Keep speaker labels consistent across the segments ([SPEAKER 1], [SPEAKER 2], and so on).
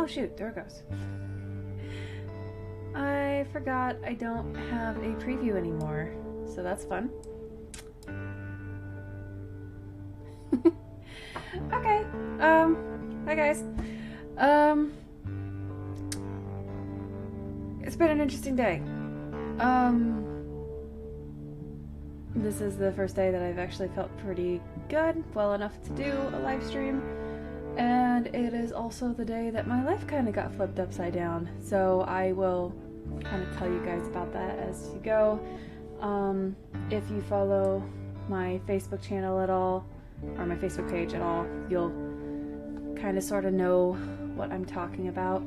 [SPEAKER 1] Oh shoot, there it goes. I forgot I don't have a preview anymore, so that's fun. Okay, hi guys. It's been an interesting day. This is the first day that I've actually felt pretty good, well enough to do a live stream. And it is also the day that my life kind of got flipped upside down. So I will kind of tell you guys about that as you go. If you follow my Facebook channel at all, or my Facebook page at all, you'll kind of sort of know what I'm talking about.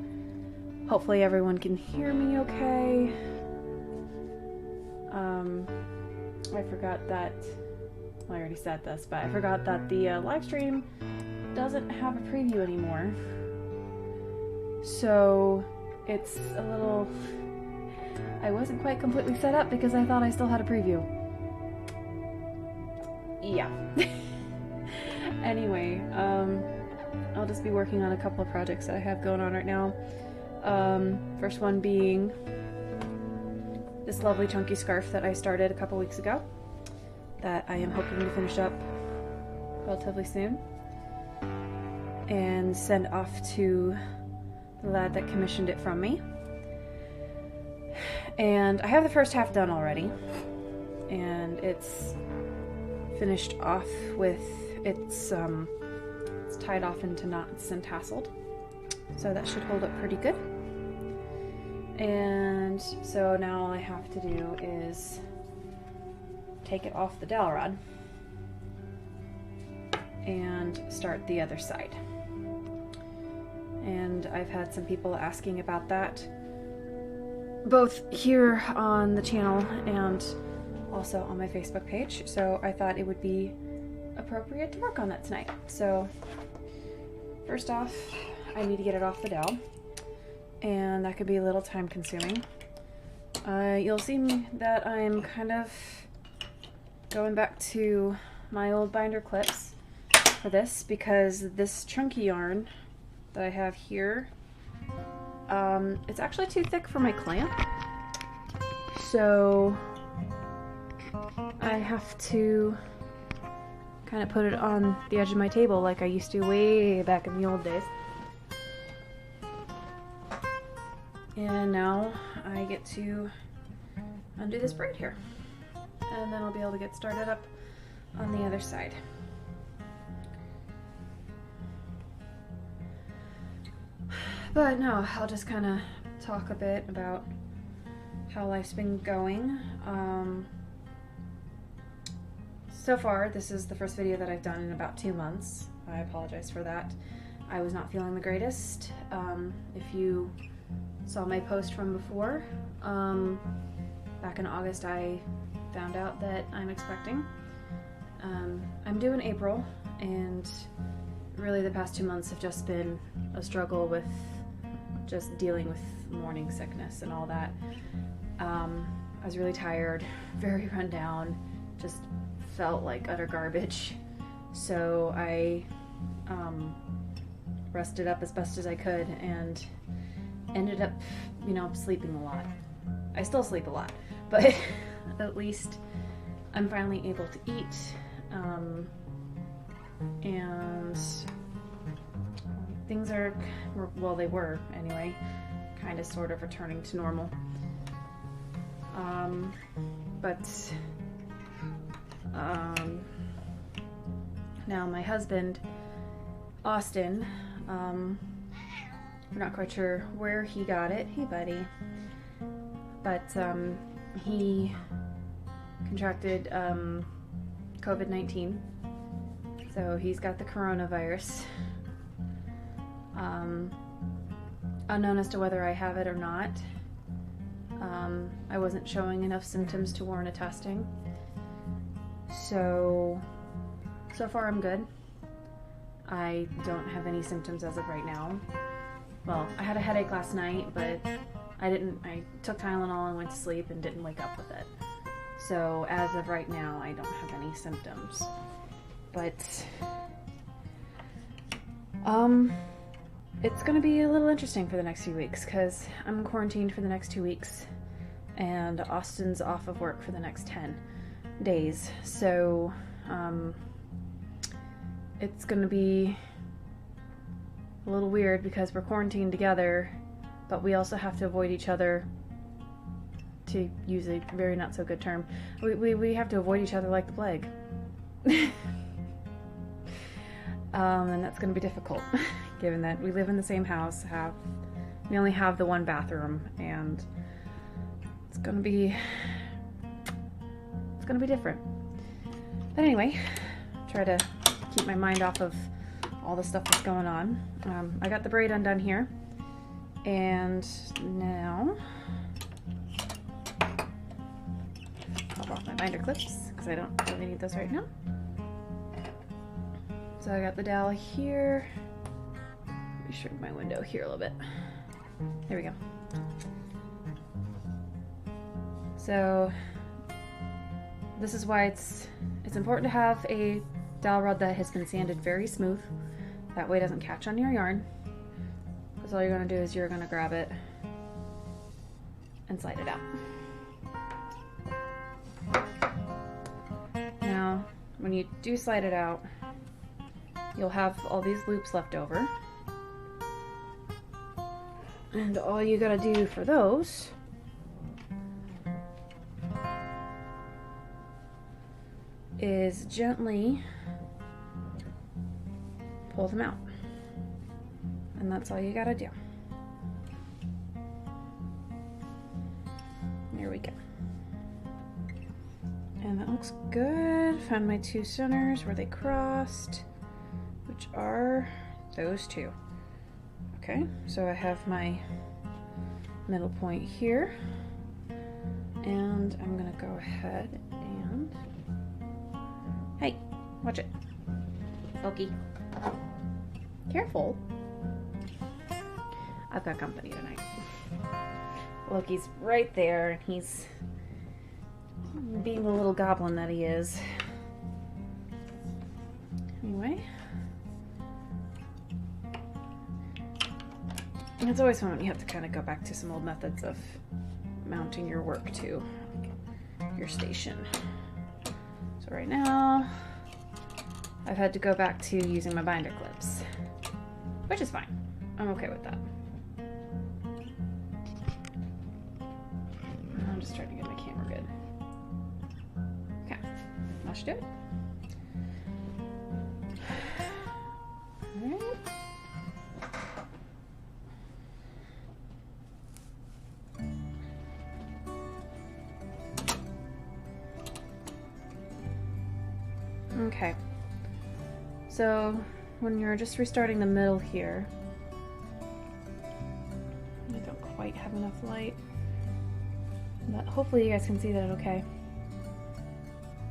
[SPEAKER 1] Hopefully everyone can hear me okay. I forgot that, well, I already said this, but I forgot that the live stream doesn't have a preview anymore. So it's a little, I wasn't quite completely set up because I thought I still had a preview. Yeah. Anyway, I'll just be working on a couple of projects that I have going on right now. First one being this lovely chunky scarf that I started a couple weeks ago that I am hoping to finish up relatively soon and send off to the lad that commissioned it from me. And I have the first half done already, and it's finished off with it's tied off into knots and tasseled, so that should hold up pretty good. And so now all I have to do is take it off the dowel rod and start the other side. And I've had some people asking about that, both here on the channel and also on my Facebook page, so I thought it would be appropriate to work on that tonight. So first off, I need to get it off the dowel, and that could be a little time consuming. You'll see that I'm kind of going back to my old binder clips for this because this chunky yarn that I have here, it's actually too thick for my clamp, so I have to kind of put it on the edge of my table like I used to way back in the old days. And now I get to undo this braid here, and then I'll be able to get started up on the other side. But no, I'll just kind of talk a bit about how life's been going. So far, this is the first video that I've done in about 2 months. I apologize for that. I was not feeling the greatest. If you saw my post from before, back in August I found out that I'm expecting. I'm due in April, and really the past 2 months have just been a struggle with just dealing with morning sickness and all that. I was really tired, very run down, just felt like utter garbage. So I rested up as best as I could and ended up, you know, sleeping a lot. I still sleep a lot, but at least I'm finally able to eat, and things are, well, they were anyway, kind of sort of returning to normal. But now my husband, Austin, we're not quite sure where he got it, hey buddy, but he contracted COVID-19, so he's got the coronavirus. Unknown as to whether I have it or not. I wasn't showing enough symptoms to warrant a testing. So far I'm good. I don't have any symptoms as of right now. Well, I had a headache last night, but I took Tylenol and went to sleep and didn't wake up with it. So as of right now, I don't have any symptoms. But It's gonna be a little interesting for the next few weeks because I'm quarantined for the next 2 weeks and Austin's off of work for the next 10 days. So it's gonna be a little weird because we're quarantined together, but we also have to avoid each other, to use a very not so good term. We have to avoid each other like the plague. And that's going to be difficult, given that we live in the same house, we only have the one bathroom, and it's going to be different. But anyway, try to keep my mind off of all the stuff that's going on. I got the braid undone here, and now pop off my binder clips because I don't really need those right now. So I got the dowel here. Let me shrink my window here a little bit. There we go. So this is why it's important to have a dowel rod that has been sanded very smooth. That way it doesn't catch on your yarn. Because all you're going to do is you're going to grab it and slide it out. Now, when you do slide it out, you'll have all these loops left over. And all you gotta do for those is gently pull them out. And that's all you gotta do. There we go. And that looks good. Found my two centers where they crossed, which are those two. Okay, so I have my middle point here, and I'm gonna go ahead and, hey, watch it, Loki, careful. I've got company tonight. Loki's right there, and he's being the little goblin that he is. Anyway. It's always fun when you have to kind of go back to some old methods of mounting your work to your station. So right now, I've had to go back to using my binder clips, which is fine. I'm okay with that. I'm just trying to get my camera good. Okay, that should do it. All right. Okay, so when you're just restarting the middle here, I don't quite have enough light, but hopefully you guys can see that okay.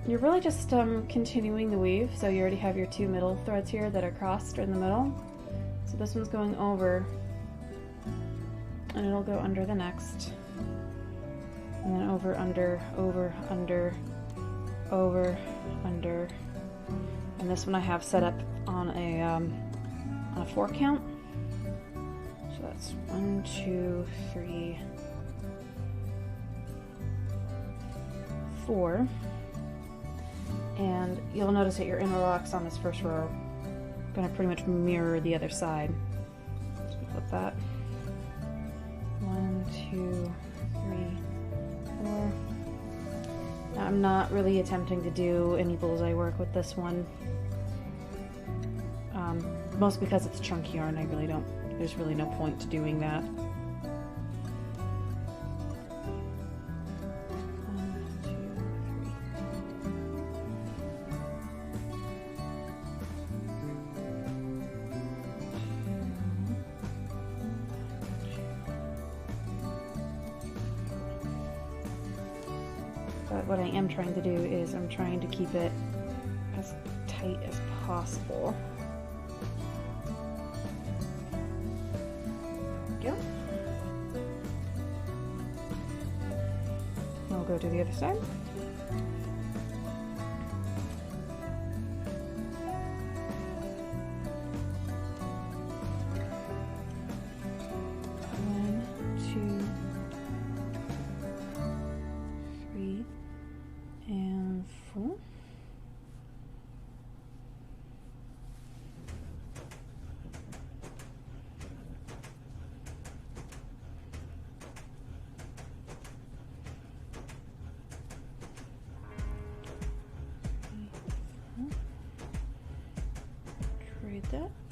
[SPEAKER 1] You're really just continuing the weave, so you already have your two middle threads here that are crossed in the middle. So this one's going over, and it'll go under the next, and then over, under, over, under, over, under. And this one I have set up on a 4 count. So that's 1, 2, 3, 4. And you'll notice that your interlocks on this first row are going to pretty much mirror the other side. So flip that. 1, 2, 3, 4. Now, I'm not really attempting to do any bullseye work with this one. Mostly because it's chunky yarn, there's really no point to doing that. 1, 2, 3. But what I am trying to do is I'm trying to keep it as tight as possible. I'll go to the other side.
[SPEAKER 2] that.